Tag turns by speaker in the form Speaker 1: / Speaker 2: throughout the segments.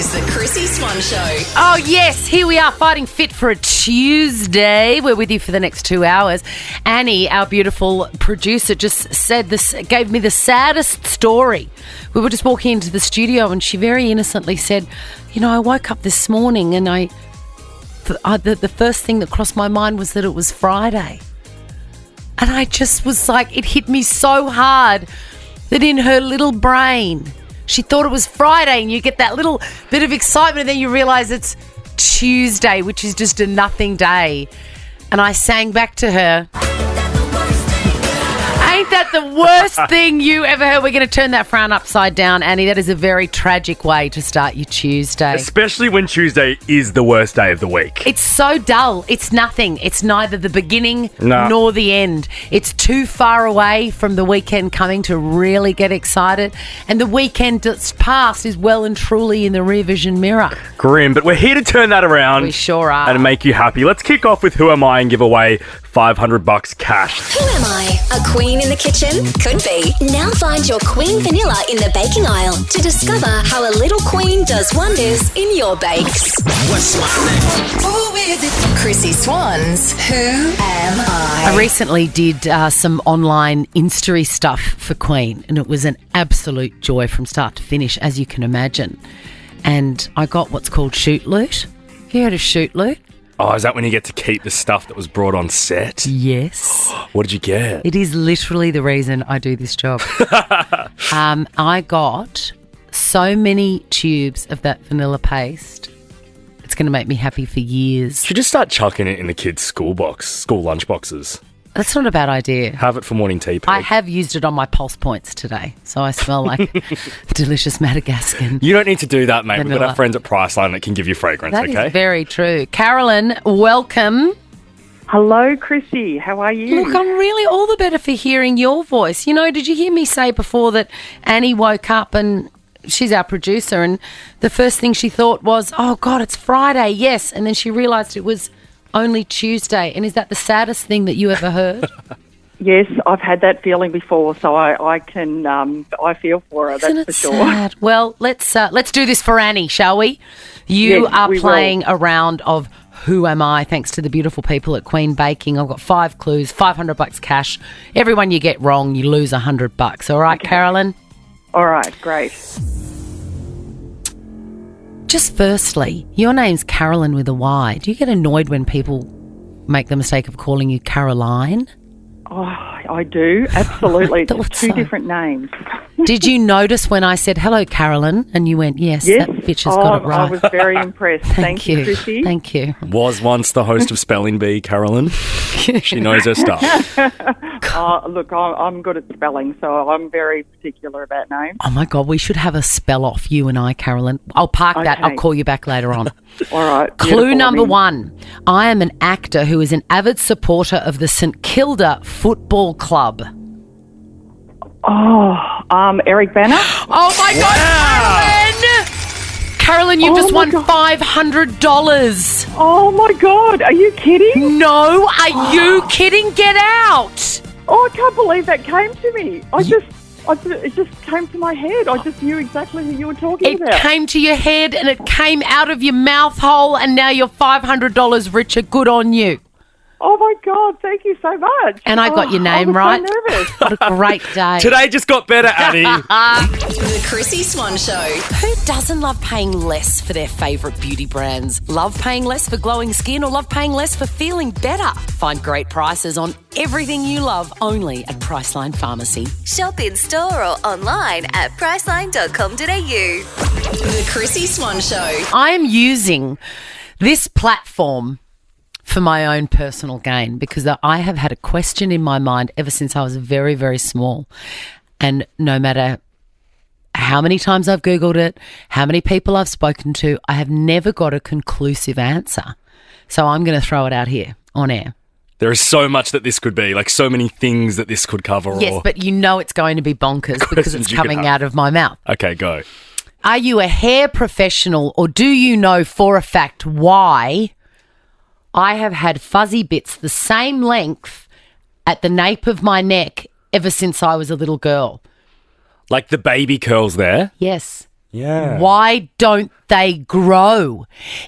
Speaker 1: is the Chrissy Swan Show.
Speaker 2: Oh, yes. Here we are fighting fit for a Tuesday. We're with you for the next 2 hours. Annie, our beautiful producer, just said this, gave me the saddest story. We were just walking into the studio and she very innocently said, you know, I woke up this morning and the first thing that crossed my mind was that it was Friday. And I just was like, it hit me so hard that in her little brain, she thought it was Friday, and you get that little bit of excitement and then you realise it's Tuesday, which is just a nothing day. And I sang back to her, ain't that the worst thing you ever heard? We're going to turn that frown upside down, Annie. That is a very tragic way to start your Tuesday.
Speaker 3: Especially when Tuesday is the worst day of the week.
Speaker 2: It's so dull. It's nothing. It's neither the beginning nor the end. It's too far away from the weekend coming to really get excited. And the weekend that's passed is well and truly in the rear vision mirror.
Speaker 3: Grim, but we're here to turn that around.
Speaker 2: We sure are.
Speaker 3: And make you happy. Let's kick off with Who Am I and give away $500 cash.
Speaker 1: Who am I? A queen in the kitchen? Could be. Now find your queen vanilla in the baking aisle to discover how a little queen does wonders in your bakes.
Speaker 4: What's my name?
Speaker 1: Who is it? Chrissy Swan's Who Am I?
Speaker 2: I recently did some online Insta stuff for Queen, and it was an absolute joy from start to finish, as you can imagine. And I got what's called shoot loot. Have you heard of shoot loot?
Speaker 3: Oh, is that when you get to keep the stuff that was brought on set?
Speaker 2: Yes.
Speaker 3: What did you get?
Speaker 2: It is literally the reason I do this job. I got so many tubes of that vanilla paste. It's going to make me happy for years.
Speaker 3: You should just start chucking it in the kids' school lunch boxes.
Speaker 2: That's not a bad idea.
Speaker 3: Have it for morning tea, Peg.
Speaker 2: I have used it on my pulse points today, so I smell like delicious Madagascan.
Speaker 3: You don't need to do that, mate.
Speaker 2: Vanilla.
Speaker 3: We've got our friends at Priceline that can give you fragrance,
Speaker 2: That
Speaker 3: okay?
Speaker 2: is very true. Carolyn, welcome.
Speaker 5: Hello, Chrissy. How are you?
Speaker 2: Look, I'm really all the better for hearing your voice. You know, did you hear me say before that Annie woke up and she's our producer and the first thing she thought was, oh, God, it's Friday, yes. And then she realised it was only Tuesday. And is that the saddest thing that you ever heard?
Speaker 5: Yes, I've had that feeling before, so I can I feel for her.
Speaker 2: Isn't
Speaker 5: that's
Speaker 2: it
Speaker 5: for sure.
Speaker 2: sad? Well, let's do this for Annie, shall we? You
Speaker 5: Yes,
Speaker 2: are
Speaker 5: we
Speaker 2: playing
Speaker 5: will.
Speaker 2: a round of Who Am I? Thanks to the beautiful people at Queen Baking. I've got 5 clues, $500 cash. Everyone you get wrong, you lose $100. All right, Carolyn?
Speaker 5: All right, great.
Speaker 2: Just firstly, your name's Carolyn with a Y. Do you get annoyed when people make the mistake of calling you Caroline?
Speaker 5: Oh, I do, absolutely.
Speaker 2: Thought
Speaker 5: It's two
Speaker 2: so.
Speaker 5: different names.
Speaker 2: Did you notice when I said, hello, Carolyn? And you went, yes,
Speaker 5: Yes,
Speaker 2: that bitch has got it right.
Speaker 5: I was very impressed. Thank you, Chrissy.
Speaker 2: Thank you.
Speaker 3: Was once the host of Spelling Bee, Carolyn. She knows her stuff.
Speaker 5: Look, I'm good at spelling, so I'm very particular about names.
Speaker 2: Oh, my God, we should have a spell off, you and I, Carolyn. I'll park that.
Speaker 5: Okay.
Speaker 2: I'll call you back later on.
Speaker 5: All right.
Speaker 2: Clue
Speaker 5: beautiful.
Speaker 2: number
Speaker 5: I mean,
Speaker 2: 1. I am an actor who is an avid supporter of the St Kilda Football Club.
Speaker 5: Eric Banner.
Speaker 2: Oh, my God, Carolyn! Carolyn, you've just won $500.
Speaker 5: Oh, my God. Are you kidding?
Speaker 2: No, are you kidding? Get out!
Speaker 5: Oh, I can't believe that came to me. It just came to my head. I just knew exactly who you were talking
Speaker 2: It
Speaker 5: about.
Speaker 2: came to your head and it came out of your mouth hole and now you're $500 richer. Good on you.
Speaker 5: Oh, my God. Thank you so much.
Speaker 2: And I got your name
Speaker 5: I
Speaker 2: right.
Speaker 5: was so nervous.
Speaker 2: What a great day.
Speaker 3: Today just got better, Annie.
Speaker 1: The Chrissy Swan Show.
Speaker 2: Who doesn't love paying less for their favourite beauty brands? Love paying less for glowing skin or love paying less for feeling better? Find great prices on everything you love only at Priceline Pharmacy.
Speaker 1: Shop in store or online at priceline.com.au. The Chrissy Swan Show.
Speaker 2: I am using this platform for my own personal gain because I have had a question in my mind ever since I was very, very small. And no matter how many times I've Googled it, how many people I've spoken to, I have never got a conclusive answer. So I'm going to throw it out here on air.
Speaker 3: There is so much that this could be, like so many things that this could cover.
Speaker 2: Yes, but you know it's going to be bonkers because it's coming out of my mouth.
Speaker 3: Okay, go.
Speaker 2: Are you a hair professional or do you know for a fact why I have had fuzzy bits the same length at the nape of my neck ever since I was a little girl?
Speaker 3: Like the baby curls there?
Speaker 2: Yes.
Speaker 3: Yeah.
Speaker 2: Why don't they grow?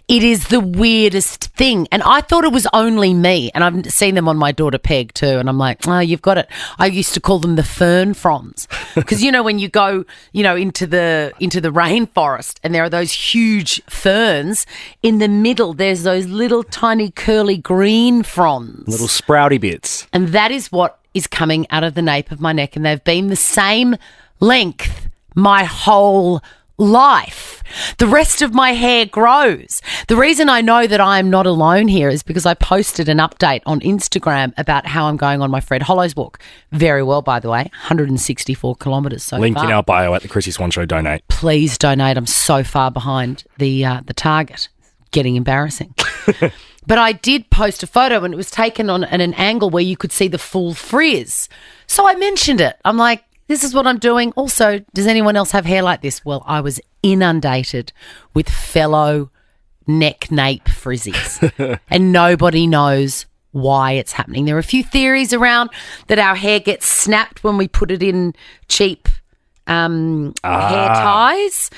Speaker 2: It is the weirdest thing. And I thought it was only me. And I've seen them on my daughter Peg too. And I'm like, oh, you've got it. I used to call them the fern fronds. Because, when you go, into the rainforest and there are those huge ferns, in the middle there's those little tiny curly green fronds.
Speaker 3: Little sprouty bits.
Speaker 2: And that is what is coming out of the nape of my neck. And they've been the same length my whole life. The rest of my hair grows. The reason I know that I am not alone here is because I posted an update on Instagram about how I'm going on my Fred Hollows walk. Very well, by the way, 164 kilometres so
Speaker 3: Link
Speaker 2: far.
Speaker 3: in our bio at the Chrissy Swan Show. Donate.
Speaker 2: Please donate. I'm so far behind the target. Getting embarrassing. But I did post a photo and it was taken on at an angle where you could see the full frizz. So I mentioned it. I'm like, this is what I'm doing. Also, does anyone else have hair like this? Well, I was inundated with fellow neck nape frizzies and nobody knows why it's happening. There are a few theories around that our hair gets snapped when we put it in cheap hair ties.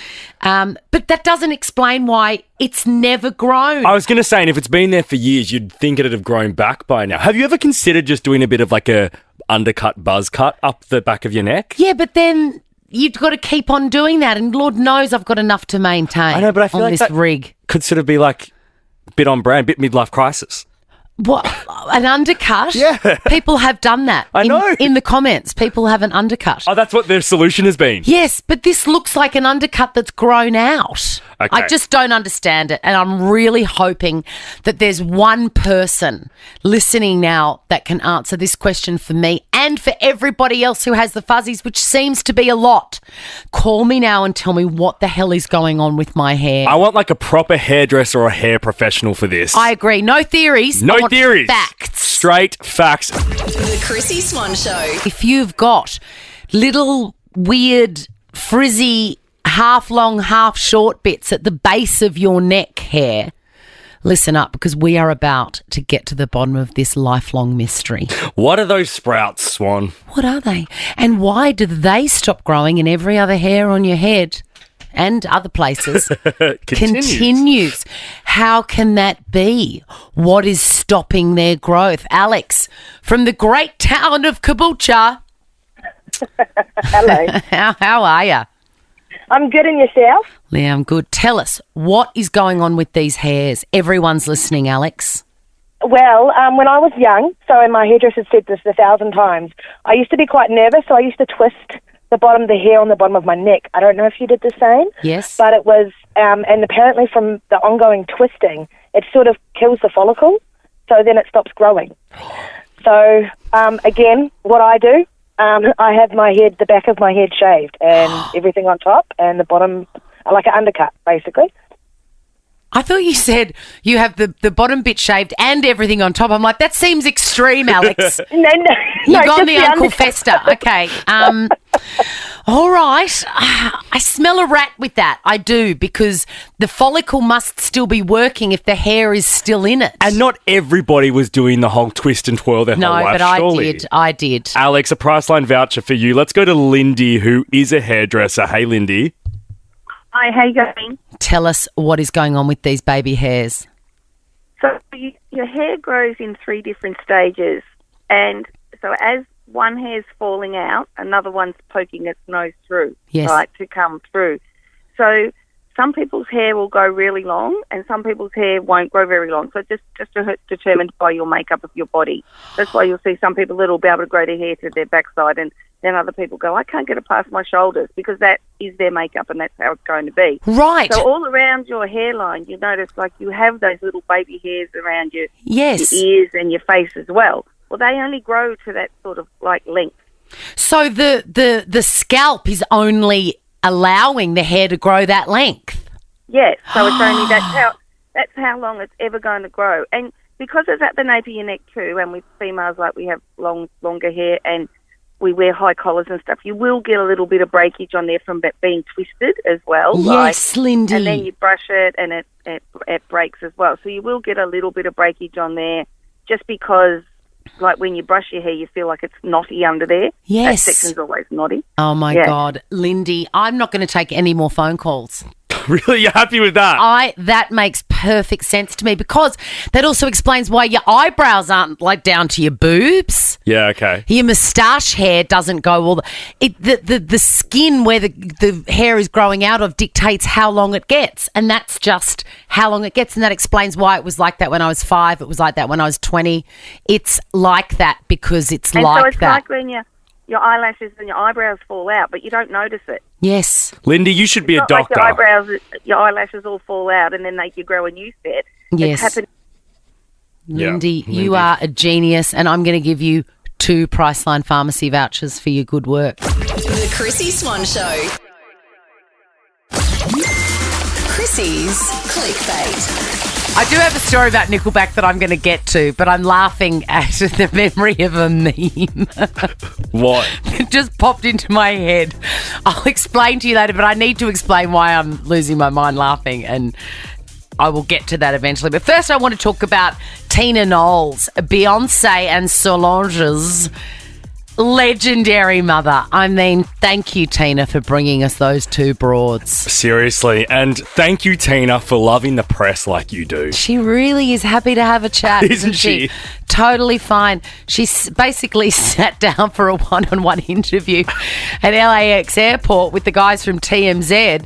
Speaker 2: But that doesn't explain why it's never grown.
Speaker 3: I was going to say, and if it's been there for years, you'd think it'd have grown back by now. Have you ever considered just doing a bit of like a undercut buzz cut up the back of your neck?
Speaker 2: Yeah, but then you've got to keep on doing that, and Lord knows I've got enough to maintain.
Speaker 3: I know, but I feel
Speaker 2: on
Speaker 3: like
Speaker 2: this
Speaker 3: that
Speaker 2: rig.
Speaker 3: could sort of be like a bit on brand, bit midlife crisis.
Speaker 2: What, an undercut?
Speaker 3: Yeah.
Speaker 2: People have done that.
Speaker 3: I know.
Speaker 2: In the comments, people have an undercut.
Speaker 3: Oh, that's what their solution has been.
Speaker 2: Yes, but this looks like an undercut that's grown out.
Speaker 3: Okay.
Speaker 2: I just don't understand it. And I'm really hoping that there's one person listening now that can answer this question for me and for everybody else who has the fuzzies, which seems to be a lot. Call me now and tell me what the hell is going on with my hair.
Speaker 3: I want like a proper hairdresser or a hair professional for this.
Speaker 2: I agree. No theories.
Speaker 3: No
Speaker 2: I want
Speaker 3: theories.
Speaker 2: Facts.
Speaker 3: Straight facts.
Speaker 1: The Chrissy Swan Show.
Speaker 2: If you've got little weird frizzy half long, half short bits at the base of your neck hair, listen up because we are about to get to the bottom of this lifelong mystery.
Speaker 3: What are those sprouts, Swan?
Speaker 2: What are they? And why do they stop growing and every other hair on your head and other places continues? How can that be? What is stopping their growth? Alex, from the great town of Caboolture.
Speaker 4: Hello.
Speaker 2: How are you?
Speaker 4: I'm good, and yourself?
Speaker 2: Yeah, I'm good. Tell us, what is going on with these hairs? Everyone's listening, Alex.
Speaker 4: Well, when I was young, so and my hairdresser said this 1,000 times, I used to be quite nervous, so I used to twist the bottom of the hair on the bottom of my neck. I don't know if you did the same.
Speaker 2: Yes.
Speaker 4: But it was, and apparently from the ongoing twisting, it sort of kills the follicle, so then it stops growing. So, again, what I do, I have the back of my head shaved and everything on top and the bottom, like an undercut, basically.
Speaker 2: I thought you said you have the bottom bit shaved and everything on top. I'm like, that seems extreme, Alex.
Speaker 4: No.
Speaker 2: You
Speaker 4: no,
Speaker 2: got
Speaker 4: just
Speaker 2: me,
Speaker 4: the
Speaker 2: Uncle
Speaker 4: undercut.
Speaker 2: Fester. Okay. All right. I smell a rat with that. I do, because the follicle must still be working if the hair is still in it.
Speaker 3: And not everybody was doing the whole twist and twirl their
Speaker 2: No,
Speaker 3: whole life,
Speaker 2: but
Speaker 3: surely.
Speaker 2: I did.
Speaker 3: Alex, a Priceline voucher for you. Let's go to Lindy, who is a hairdresser. Hey, Lindy.
Speaker 6: Hi, how you going?
Speaker 2: Tell us what is going on with these baby hairs.
Speaker 6: So your hair grows in 3 different stages, and so as one hair's falling out, another one's poking its nose through,
Speaker 2: Yes.
Speaker 6: right, to come through. So some people's hair will go really long, and some people's hair won't grow very long. So just determined by your makeup of your body. That's why you'll see some people that'll be able to grow their hair to their backside, and then other people go, I can't get it past my shoulders, because that is their makeup and that's how it's going to be.
Speaker 2: Right.
Speaker 6: So all around your hairline, you notice like you have those little baby hairs around your
Speaker 2: Yes.
Speaker 6: ears and your face as well. Well, they only grow to that sort of like length.
Speaker 2: So the scalp is only allowing the hair to grow that length.
Speaker 6: Yes, so it's only that's how long it's ever going to grow. And because it's at the nape of your neck too, and with females, like we have longer hair and we wear high collars and stuff, you will get a little bit of breakage on there from being twisted as well.
Speaker 2: Yes, Lindy.
Speaker 6: And then you brush it and it breaks as well. So you will get a little bit of breakage on there just because like when you brush your hair, you feel like it's knotty under there.
Speaker 2: Yes.
Speaker 6: That section's always knotty.
Speaker 2: Oh, my
Speaker 6: Yeah.
Speaker 2: God. Lindy, I'm not going to take any more phone calls.
Speaker 3: Really? You're happy with that?
Speaker 2: That makes perfect sense to me, because that also explains why your eyebrows aren't like down to your boobs.
Speaker 3: Yeah, okay.
Speaker 2: Your moustache hair doesn't go all the skin where the hair is growing out of dictates how long it gets, and that's just how long it gets, and that explains why it was like that when I was 5. It was like that when I was 20. It's like that because it's
Speaker 6: And
Speaker 2: like
Speaker 6: so it's
Speaker 2: that.
Speaker 6: like when your eyelashes and your eyebrows fall out, but you don't notice it.
Speaker 2: Yes.
Speaker 3: Lindy, you should be a
Speaker 6: It's not
Speaker 3: doctor.
Speaker 6: like your eyelashes all fall out and then you grow a new set.
Speaker 2: Yes.
Speaker 6: It's happened.
Speaker 2: Lindy,
Speaker 3: Yeah,
Speaker 2: you
Speaker 3: Lindy.
Speaker 2: are a genius, and I'm going to give you 2 Priceline Pharmacy vouchers for your good work.
Speaker 1: The Chrissy Swan Show. Chrissy's Clickbait.
Speaker 2: I do have a story about Nickelback that I'm going to get to, but I'm laughing at the memory of a meme.
Speaker 3: What?
Speaker 2: It just popped into my head. I'll explain to you later, but I need to explain why I'm losing my mind laughing, and I will get to that eventually. But first I want to talk about Tina Knowles, Beyonce and Solange's legendary mother. I mean, thank you, Tina, for bringing us those 2 broads.
Speaker 3: Seriously. And thank you, Tina, for loving the press like you do.
Speaker 2: She really is happy to have a chat,
Speaker 3: Isn't she?
Speaker 2: Totally fine. She basically sat down for a one-on-one interview at LAX airport with the guys from TMZ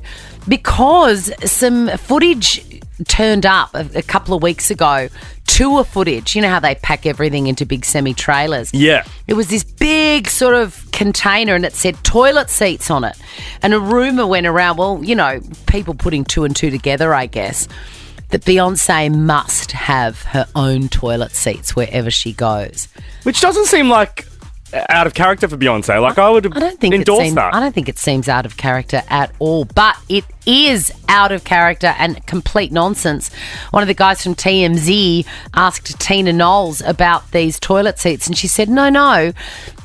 Speaker 2: because some footage turned up a couple of weeks ago, tour footage. You know how they pack everything into big semi-trailers?
Speaker 3: Yeah.
Speaker 2: It was this big sort of container and it said toilet seats on it. And a rumour went around, well, you know, people putting 2 and 2 together, I guess, that Beyonce must have her own toilet seats wherever she goes.
Speaker 3: Which doesn't seem like out of character for Beyonce. Like, I would endorse that.
Speaker 2: I don't think it seems out of character at all, but it is out of character and complete nonsense. One of the guys from TMZ asked Tina Knowles about these toilet seats, and she said, no,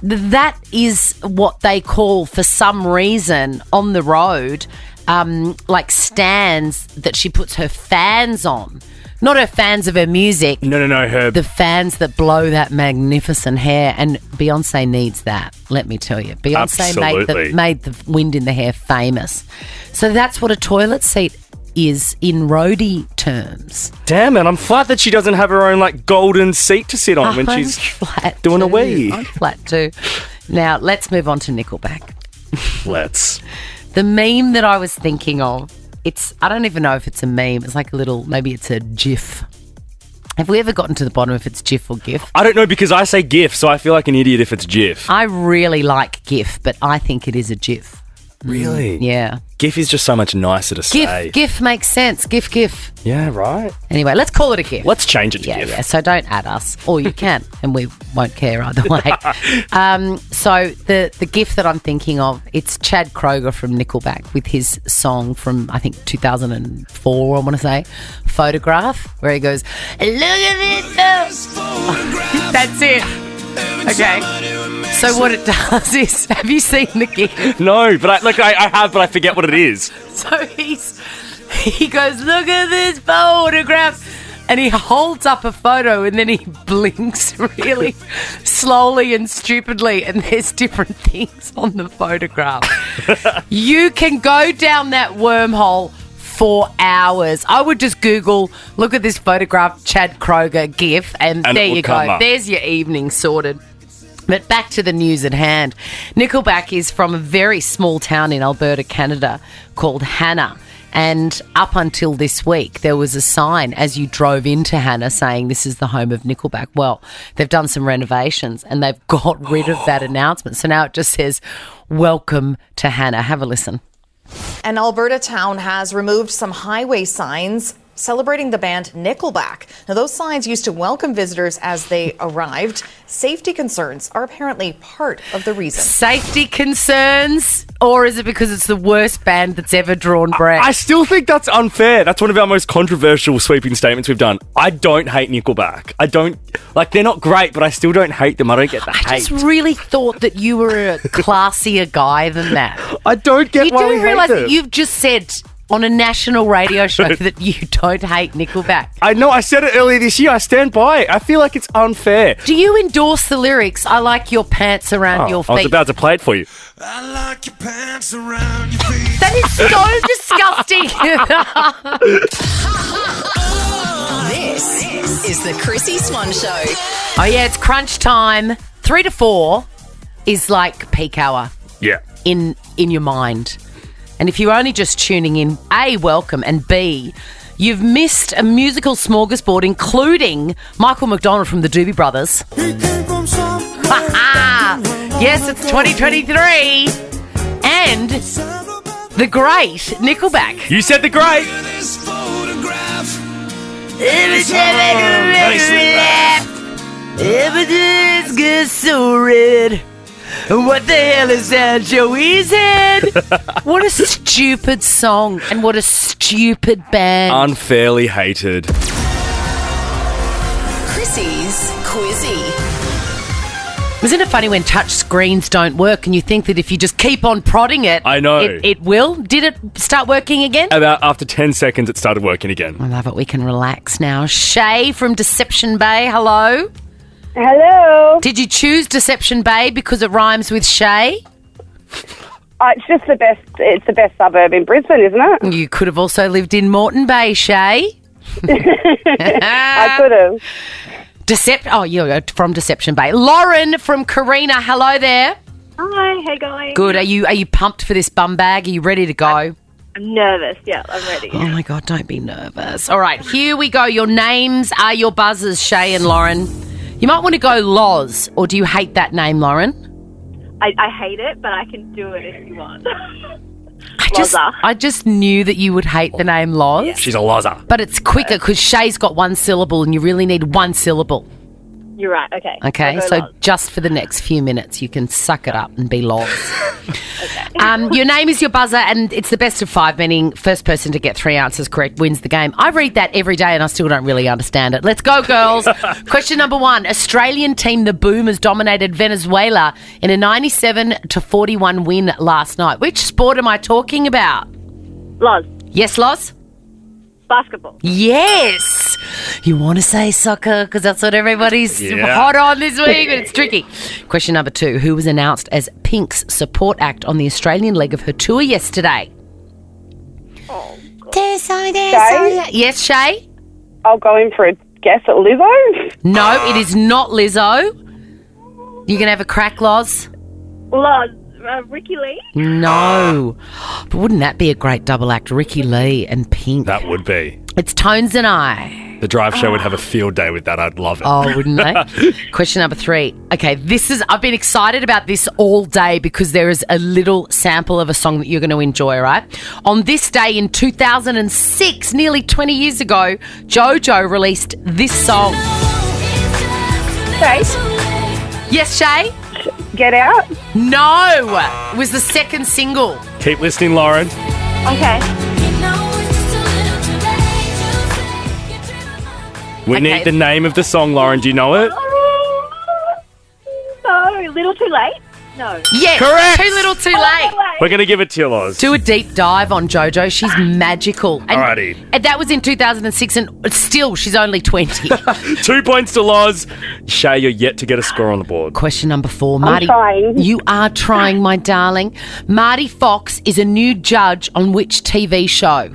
Speaker 2: that is what they call, for some reason, on the road, like stands that she puts her fans on. Not her fans of her music.
Speaker 3: No, her...
Speaker 2: The fans that blow that magnificent hair. And Beyonce needs that, let me tell you. Beyonce made the wind in the hair famous. So that's what a toilet seat is in roadie terms.
Speaker 3: Damn it, I'm flat that she doesn't have her own, like, golden seat to sit on when she's
Speaker 2: flat
Speaker 3: doing
Speaker 2: too.
Speaker 3: a wee.
Speaker 2: I'm flat too. Now, let's move on to Nickelback.
Speaker 3: Let's.
Speaker 2: The meme that I was thinking of, I don't even know if it's a meme. It's like maybe it's a GIF. Have we ever gotten to the bottom if it's GIF or GIF?
Speaker 3: I don't know, because I say GIF, so I feel like an idiot if it's GIF.
Speaker 2: I really like GIF, but I think it is a GIF.
Speaker 3: Really?
Speaker 2: Yeah.
Speaker 3: GIF is just so much nicer to say.
Speaker 2: GIF makes sense. GIF.
Speaker 3: Yeah, right.
Speaker 2: Anyway, let's call it a GIF.
Speaker 3: Let's change it to GIF.
Speaker 2: Yeah, so don't add us. Or you can, and we won't care either way. So the GIF that I'm thinking of, it's Chad Kroeger from Nickelback with his song from, I think, 2004, I want to say, Photograph, where he goes, look at this. That's it. Okay. So what it does is, have you seen the GIF?
Speaker 3: No, but I have, but I forget what it is.
Speaker 2: So he goes, look at this photograph, and he holds up a photo and then he blinks really slowly and stupidly, and there's different things on the photograph. You can go down that wormhole for hours. I would just Google, look at this photograph, Chad Kroeger GIF, and there you go. There's your evening sorted. But back to the news at hand. Nickelback is from a very small town in Alberta, Canada, called Hannah. And up until this week, there was a sign as you drove into Hannah saying this is the home of Nickelback. Well, they've done some renovations and they've got rid of that announcement. So now it just says, welcome to Hannah. Have a listen.
Speaker 7: An Alberta town has removed some highway signs celebrating the band Nickelback. Now, those signs used to welcome visitors as they arrived. Safety concerns are apparently part of the reason.
Speaker 2: Safety concerns? Or is it because it's the worst band that's ever drawn breath?
Speaker 3: I still think that's unfair. That's one of our most controversial sweeping statements we've done. I don't hate Nickelback. I don't... Like, they're not great, but I still don't hate them. I don't get the hate.
Speaker 2: I just really thought that you were a classier guy than that.
Speaker 3: I don't get why we hate them.
Speaker 2: You do realise that you've just said... on a national radio show that you don't hate Nickelback.
Speaker 3: I know, I said it earlier this year. I stand by it. I feel like it's unfair.
Speaker 2: Do you endorse the lyrics, I like your pants around your feet?
Speaker 3: I was about to play it for you.
Speaker 8: I like your pants around your feet.
Speaker 2: That is so disgusting.
Speaker 1: This is the Chrissy Swan Show.
Speaker 2: Oh, yeah, it's crunch time. 3 to 4 is like peak hour
Speaker 3: Yeah.
Speaker 2: in your mind. And if you're only just tuning in, A, welcome, and B, you've missed a musical smorgasbord, including Michael McDonald from the Doobie Brothers. Yes, it's 2023. And the great Nickelback.
Speaker 3: You said the great.
Speaker 8: This photograph.
Speaker 2: Evidence gets so red. What the hell is that, Joey's head? What a stupid song and what a stupid band.
Speaker 3: Unfairly hated.
Speaker 1: Chrissy's Quizzy.
Speaker 2: Isn't it funny when touch screens don't work and you think that if you just keep on prodding it,
Speaker 3: I know.
Speaker 2: it will? Did it start working again?
Speaker 3: About after 10 seconds, it started working again.
Speaker 2: I love it. We can relax now. Shay from Deception Bay, hello.
Speaker 4: Hello.
Speaker 2: Did you choose Deception Bay because it rhymes with Shay?
Speaker 4: It's just the best. It's the best suburb in Brisbane, isn't it?
Speaker 2: You could have also lived in Moreton Bay, Shay.
Speaker 4: I could have.
Speaker 2: You're from Deception Bay. Lauren from Carina, hello there.
Speaker 9: Hi, how you going?
Speaker 2: Good. Are you pumped for this bum bag? Are you ready to go?
Speaker 9: I'm nervous. Yeah, I'm ready.
Speaker 2: Oh my God, don't be nervous. All right, here we go. Your names are your buzzers, Shay and Lauren. You might want to go Loz, or do you hate that name, Lauren?
Speaker 9: I hate it, but I can do it if you want.
Speaker 2: I just knew that you would hate the name Loz.
Speaker 9: Yeah.
Speaker 3: She's a lozer.
Speaker 2: But it's quicker because Shay's got one syllable and you really need one syllable.
Speaker 9: You're right. Okay.
Speaker 2: Okay,
Speaker 9: I'll go
Speaker 2: so
Speaker 9: Loz.
Speaker 2: just for the next few minutes, you can suck it up and be Loz. Your name is your buzzer, and it's the best of 5, meaning first person to get 3 answers correct wins the game. I read that every day and I still don't really understand it. Let's go, girls. Question number 1. Australian team, the Boomers, dominated Venezuela in a 97-41 win last night. Which sport am I talking about?
Speaker 9: Loz.
Speaker 2: Yes, Loz?
Speaker 9: Basketball.
Speaker 2: Yes. You want to say soccer because that's what everybody's
Speaker 3: Yeah.
Speaker 2: hot on this week, but it's tricky. Question number 2. Who was announced as Pink's support act on the Australian leg of her tour yesterday?
Speaker 9: Oh, God.
Speaker 4: Shay?
Speaker 2: Yes, Shay?
Speaker 4: I'll go in for a guess at Lizzo.
Speaker 2: No, it is not Lizzo. You going to have a crack, Loz?
Speaker 9: Loz. Ricky Lee.
Speaker 2: No. But wouldn't that be a great double act? Ricky Lee and Pink.
Speaker 3: That would be.
Speaker 2: It's Tones and I.
Speaker 3: The drive show would have a field day with that. I'd love it.
Speaker 2: Oh, wouldn't they? Question number 3. Okay, I've been excited about this all day because there is a little sample of a song that you're going to enjoy, right? On this day in 2006, nearly 20 years ago, JoJo released this song.
Speaker 4: Shay?
Speaker 2: Yes, Shay?
Speaker 4: Get Out?
Speaker 2: No. It was the second single.
Speaker 3: Keep listening, Lauren.
Speaker 9: Okay.
Speaker 3: We
Speaker 2: Okay.
Speaker 3: need the name of the song, Lauren. Do you know it?
Speaker 9: No, Little Too Late? No.
Speaker 2: Yes.
Speaker 3: Correct.
Speaker 2: Too little, too late.
Speaker 3: We're going to give it to you, Loz.
Speaker 2: Do a deep dive on JoJo. She's magical. And,
Speaker 3: Alrighty.
Speaker 2: And that was in 2006, and still, she's only 20.
Speaker 3: 2 points to Loz. Shay, you're yet to get a score on the board.
Speaker 2: Question number 4. Marty.
Speaker 4: trying.
Speaker 2: You are trying, my darling. Marty Fox is a new judge on which TV show?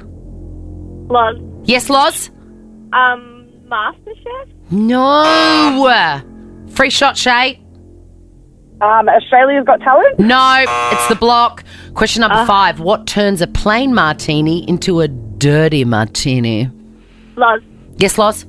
Speaker 9: Loz.
Speaker 2: Yes, Loz?
Speaker 9: MasterChef?
Speaker 2: No. Free shot, Shay?
Speaker 4: Australia's Got Talent?
Speaker 2: No, it's the block. Question number 5. What turns a plain martini into a dirty martini?
Speaker 9: Loz.
Speaker 2: Yes, Loz?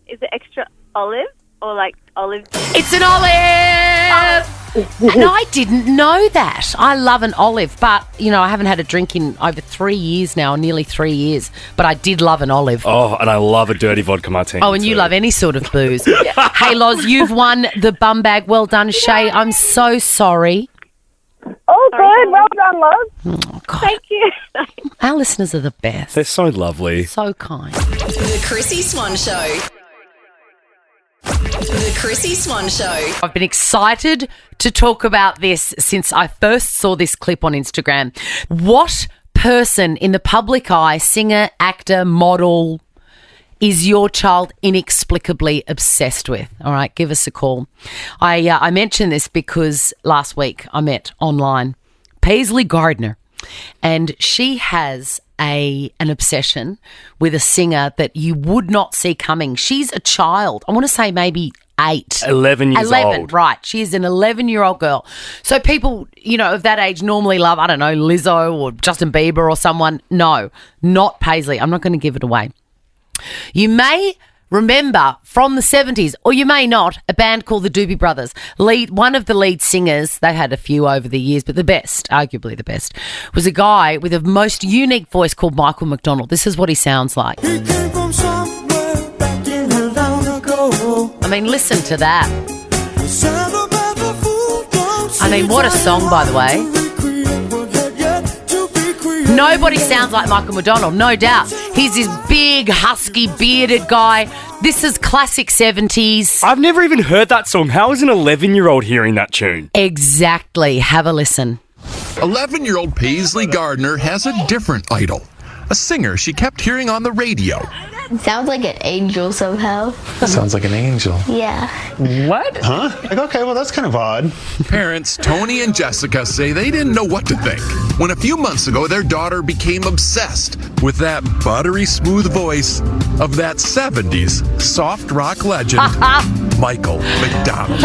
Speaker 9: Is it extra olive or like olive?
Speaker 2: It's an olive! And I didn't know that. I love an olive, but, I haven't had a drink in over 3 years now, nearly 3 years. But I did love an olive.
Speaker 3: Oh, and I love a dirty vodka martini.
Speaker 2: Oh, and you
Speaker 3: too.
Speaker 2: love any sort of booze. Hey, Loz, you've won the bum bag. Well done, Shay. I'm so sorry.
Speaker 4: Oh, good. Well done, Loz.
Speaker 2: Oh, God.
Speaker 9: Thank you.
Speaker 2: Our listeners are the best.
Speaker 3: They're so lovely.
Speaker 2: So kind.
Speaker 1: The Chrissy Swan Show. The Chrissy Swan Show.
Speaker 2: I've been excited to talk about this since I first saw this clip on Instagram. What person in the public eye, singer, actor, model, is your child inexplicably obsessed with? All right, give us a call. I mentioned this because last week I met online Paisley Gardner, and she has an obsession with a singer that you would not see coming. She's a child. I want to say maybe
Speaker 3: 11 years old.
Speaker 2: Right. She is an 11-year-old girl. So people, of that age normally love, I don't know, Lizzo or Justin Bieber or someone. No, not Paisley. I'm not going to give it away. You may remember from the 70s, or you may not, a band called the Doobie Brothers. One of the lead singers, they had a few over the years, but the best, arguably the best, was a guy with a most unique voice called Michael McDonald. This is what he sounds like.
Speaker 8: He came from somewhere back in the long ago.
Speaker 2: I mean, listen to that.
Speaker 8: The sound of the fool don't
Speaker 2: I mean, what a song, by the way.
Speaker 8: recreate what had yet to be created.
Speaker 2: Nobody sounds like Michael McDonald, no doubt. He's this big, husky, bearded guy. This is classic 70s.
Speaker 3: I've never even heard that song. How is an 11-year-old hearing that tune?
Speaker 2: Exactly. Have a listen.
Speaker 10: 11-year-old Paisley Gardner has a different idol, a singer she kept hearing on the radio.
Speaker 11: It sounds like an angel somehow.
Speaker 12: Sounds like an angel.
Speaker 11: Yeah.
Speaker 12: What? Huh? Like, okay, well, that's kind of odd.
Speaker 10: Parents Tony and Jessica say they didn't know what to think when a few months ago their daughter became obsessed with that buttery smooth voice of that 70s soft rock legend, Michael McDonald.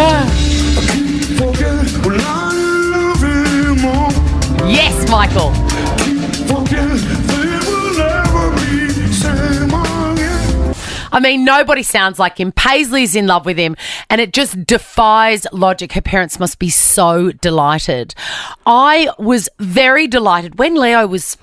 Speaker 2: Yes, Michael. I mean, nobody sounds like him. Paisley's in love with him, and it just defies logic. Her parents must be so delighted. I was very delighted when Leo was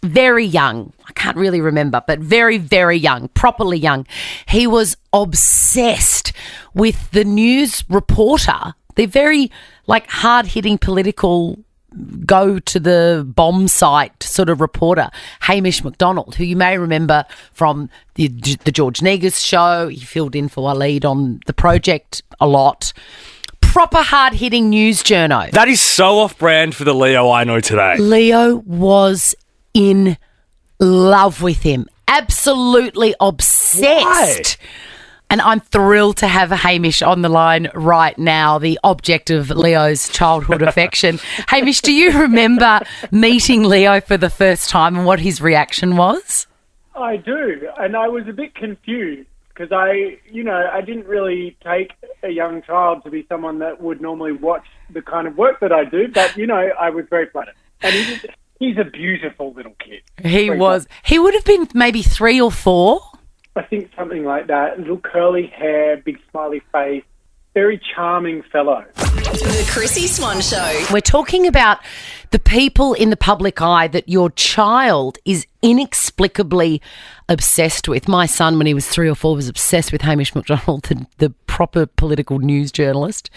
Speaker 2: very young. I can't really remember, but very, very young, properly young. He was obsessed with the news reporter, the very hard-hitting political go to the bomb site sort of reporter, Hamish McDonald, who you may remember from the George Negus show. He filled in for Waleed on The Project a lot. Proper hard-hitting news journo.
Speaker 3: That is so off-brand for the Leo I know today.
Speaker 2: Leo was in love with him. Absolutely obsessed.
Speaker 3: Why?
Speaker 2: And I'm thrilled to have Hamish on the line right now, the object of Leo's childhood affection. Hamish, do you remember meeting Leo for the first time and what his reaction was?
Speaker 13: I do, and I was a bit confused because I didn't really take a young child to be someone that would normally watch the kind of work that I do, but, I was very flattered. And he's a beautiful little kid.
Speaker 2: He was. He would have been maybe 3 or 4.
Speaker 13: I think something like that. Little curly hair, big smiley face, very charming fellow.
Speaker 1: The Chrissy Swan Show.
Speaker 2: We're talking about the people in the public eye that your child is inexplicably obsessed with. My son, when he was 3 or 4, was obsessed with Hamish McDonald, the proper political news journalist.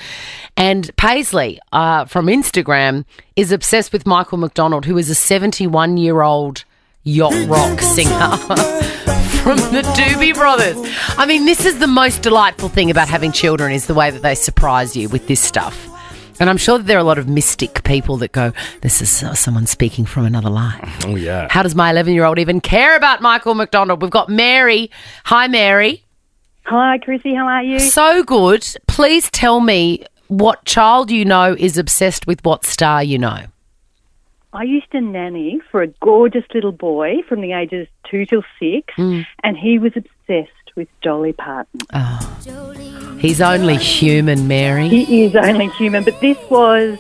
Speaker 2: And Paisley from Instagram is obsessed with Michael McDonald, who is a 71-year-old yacht rock singer from the Doobie Brothers. I mean, this is the most delightful thing about having children, is the way that they surprise you with this stuff. And I'm sure that there are a lot of mystic people that go, this is someone speaking from another life.
Speaker 3: Oh, yeah.
Speaker 2: How does my 11-year-old even care about Michael McDonald? We've got Mary. Hi, Mary.
Speaker 14: Hi, Chrissy. How are you?
Speaker 2: So good. Please tell me what child you know is obsessed with what star you know.
Speaker 14: I used to nanny for a gorgeous little boy from the ages 2 till 6, and he was obsessed with Dolly Parton.
Speaker 2: Oh, he's only human, Mary.
Speaker 14: He is only human, but this was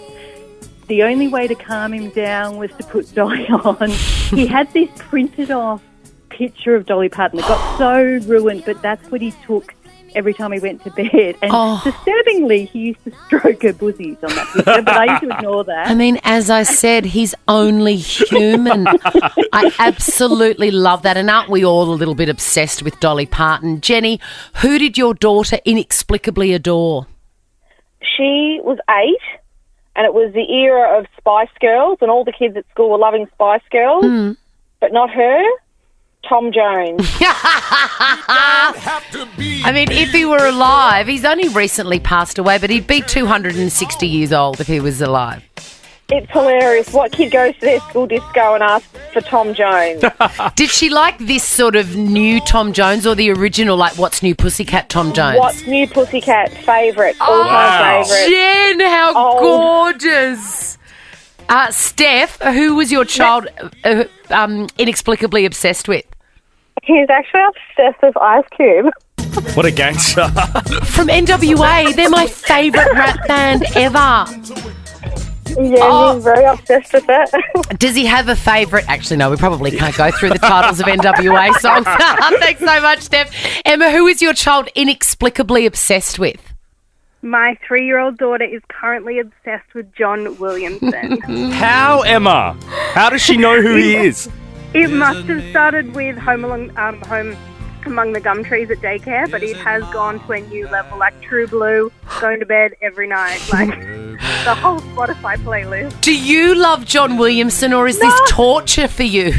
Speaker 14: the only way to calm him down was to put Dolly on. He had this printed off picture of Dolly Parton that got so ruined, but that's what he took every time he went to bed. And disturbingly, he used to stroke her boozies on that picture, but I used to ignore that.
Speaker 2: I mean, as I said, he's only human. I absolutely love that. And aren't we all a little bit obsessed with Dolly Parton? Jenny, who did your daughter inexplicably adore?
Speaker 4: She was 8, and it was the era of Spice Girls, and all the kids at school were loving Spice Girls, but not her. Tom Jones.
Speaker 2: I mean, if he were alive, he's only recently passed away, but he'd be 260 years old if he was alive.
Speaker 9: It's hilarious. What kid goes to their school disco and asks for Tom Jones?
Speaker 2: Did she like this sort of new Tom Jones or the original, like What's New Pussycat Tom Jones?
Speaker 9: What's New Pussycat? Favourite. All-time favourite.
Speaker 2: Jen, how gorgeous. Steph, who was your child inexplicably obsessed with?
Speaker 9: He's actually obsessed with Ice Cube.
Speaker 3: What a gangster.
Speaker 2: From NWA. They're my favourite rap band ever.
Speaker 9: Yeah, he's very obsessed with it.
Speaker 2: Does he have a favourite? Actually, no, we probably can't go through the titles of NWA songs. Thanks so much, Steph. Emma, who is your child inexplicably obsessed with?
Speaker 15: My 3-year-old daughter is currently obsessed with John Williamson.
Speaker 3: How, Emma? How does she know who he is?
Speaker 15: It must have started with Home Among the Gum Trees at daycare, but it has gone to a new level, like True Blue, going to bed every night, like the whole Spotify playlist.
Speaker 2: Do you love John Williamson, or is this torture for you?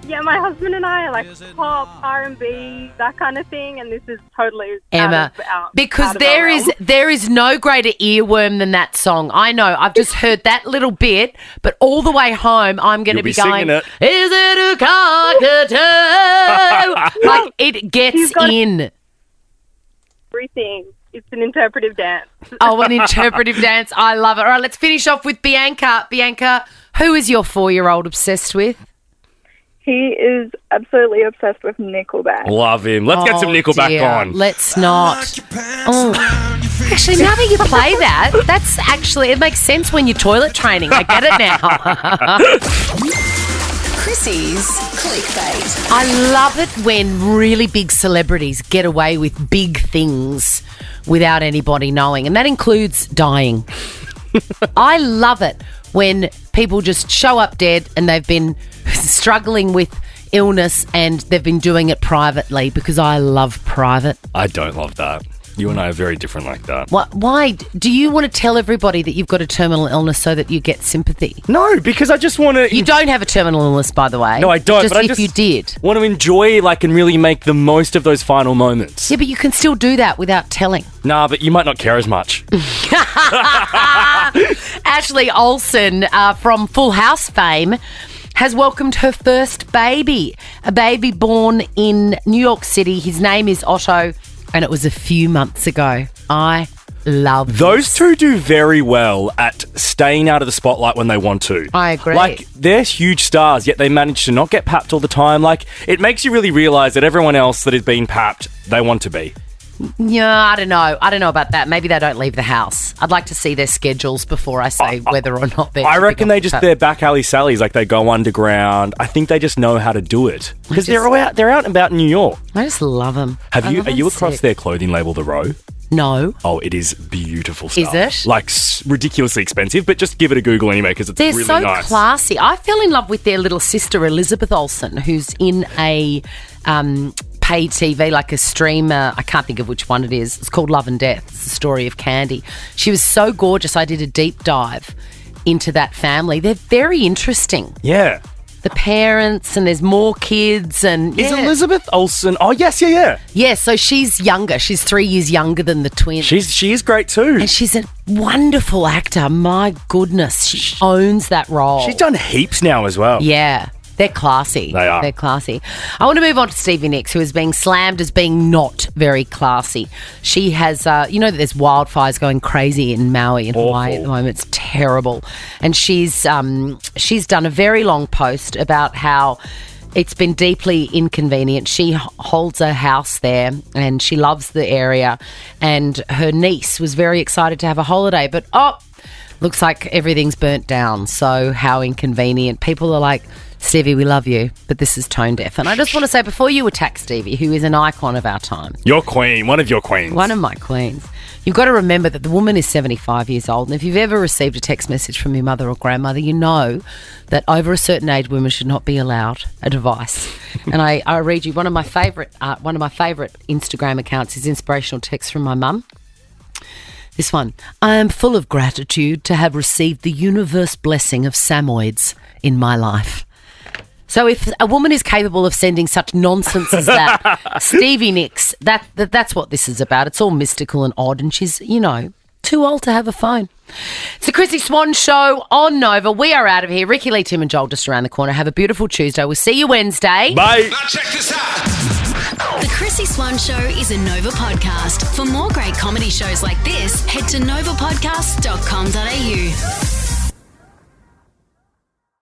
Speaker 15: Yeah, my husband and I are like pop, R&B, that kind of thing, and this is totally
Speaker 2: Emma, because there is no greater earworm than that song. I know, I've just heard that little bit, but all the way home I'm going to be going,
Speaker 3: it.
Speaker 2: Is it a cockatoo? Like, it gets in.
Speaker 15: Everything. It's an interpretive dance.
Speaker 2: Oh, an interpretive dance. I love it. All right, let's finish off with Bianca. Bianca, who is your 4-year-old obsessed with?
Speaker 9: He is absolutely obsessed with Nickelback.
Speaker 3: Love him. Let's get some Nickelback on.
Speaker 2: Let's not. Oh. Actually, now that you play that, that's actually, it makes sense when you're toilet training. I get it now.
Speaker 1: Chrissy's clickbait.
Speaker 2: I love it when really big celebrities get away with big things without anybody knowing, and that includes dying. I love it when people just show up dead and they've been struggling with illness and they've been doing it privately, because I love private.
Speaker 3: I don't love that. You and I are very different like that.
Speaker 2: Why? Do you want to tell everybody that you've got a terminal illness so that you get sympathy?
Speaker 3: No, because I just want to...
Speaker 2: You don't have a terminal illness, by the way.
Speaker 3: No, I don't.
Speaker 2: Just
Speaker 3: but
Speaker 2: if you did.
Speaker 3: Want to enjoy, and really make the most of those final moments.
Speaker 2: Yeah, but you can still do that without telling.
Speaker 3: Nah, but you might not care as much.
Speaker 2: Ashley Olsen from Full House fame has welcomed her first baby, a baby born in New York City. His name is Otto, and it was a few months ago. I love
Speaker 3: those two do very well at staying out of the spotlight when they want to.
Speaker 2: I agree.
Speaker 3: They're huge stars, yet they manage to not get papped all the time. It makes you really realise that everyone else that is being papped, they want to be.
Speaker 2: Yeah, I don't know. I don't know about that. Maybe they don't leave the house. I'd like to see their schedules before I say whether or not they're...
Speaker 3: I reckon they're back alley Sallies. They go underground. I think they just know how to do it. Because they're out and about in New York.
Speaker 2: I just love them.
Speaker 3: Are you across their clothing label, The Row?
Speaker 2: No.
Speaker 3: Oh, it is beautiful stuff.
Speaker 2: Is it?
Speaker 3: Ridiculously expensive, but just give it a Google anyway, because it's really nice.
Speaker 2: They're so classy. I fell in love with their little sister, Elizabeth Olsen, who's in a... pay TV, like a streamer. I can't think of which one it is. It's called Love and Death. It's the story of Candy. She was so gorgeous. I did a deep dive into that family. They're very interesting.
Speaker 3: Yeah.
Speaker 2: The parents, and there's more kids. And
Speaker 3: is Elizabeth Olsen? Oh, yes, yeah.
Speaker 2: Yeah, so she's younger. She's 3 years younger than the twins.
Speaker 3: She is great too.
Speaker 2: And she's a wonderful actor. My goodness, she owns that role.
Speaker 3: She's done heaps now as well.
Speaker 2: Yeah. They're classy.
Speaker 3: They are.
Speaker 2: They're classy. I want to move on to Stevie Nicks, who is being slammed as being not very classy. She has, that there's wildfires going crazy in Maui in Hawaii at the moment. It's terrible. And she's done a very long post about how it's been deeply inconvenient. She holds a house there and she loves the area. And her niece was very excited to have a holiday, but looks like everything's burnt down. So how inconvenient. People are like, Stevie, we love you, but this is tone deaf. And I just want to say, before you attack Stevie, who is an icon of our time.
Speaker 3: Your queen, one of your queens.
Speaker 2: One of my queens. You've got to remember that the woman is 75 years old. And if you've ever received a text message from your mother or grandmother, you know that over a certain age, women should not be allowed a device. And I read you one of my favourite Instagram accounts is inspirational text from my mum. This one. I am full of gratitude to have received the universe blessing of Samoids in my life. So if a woman is capable of sending such nonsense as that, Stevie Nicks, that's what this is about. It's all mystical and odd, and she's, too old to have a phone. It's the Chrissy Swan Show on Nova. We are out of here. Ricky Lee, Tim and Joel just around the corner. Have a beautiful Tuesday. We'll see you Wednesday.
Speaker 3: Bye.
Speaker 16: Now check this out.
Speaker 1: The Chrissy Swan Show is a Nova podcast. For more great comedy shows like this, head to novapodcast.com.au.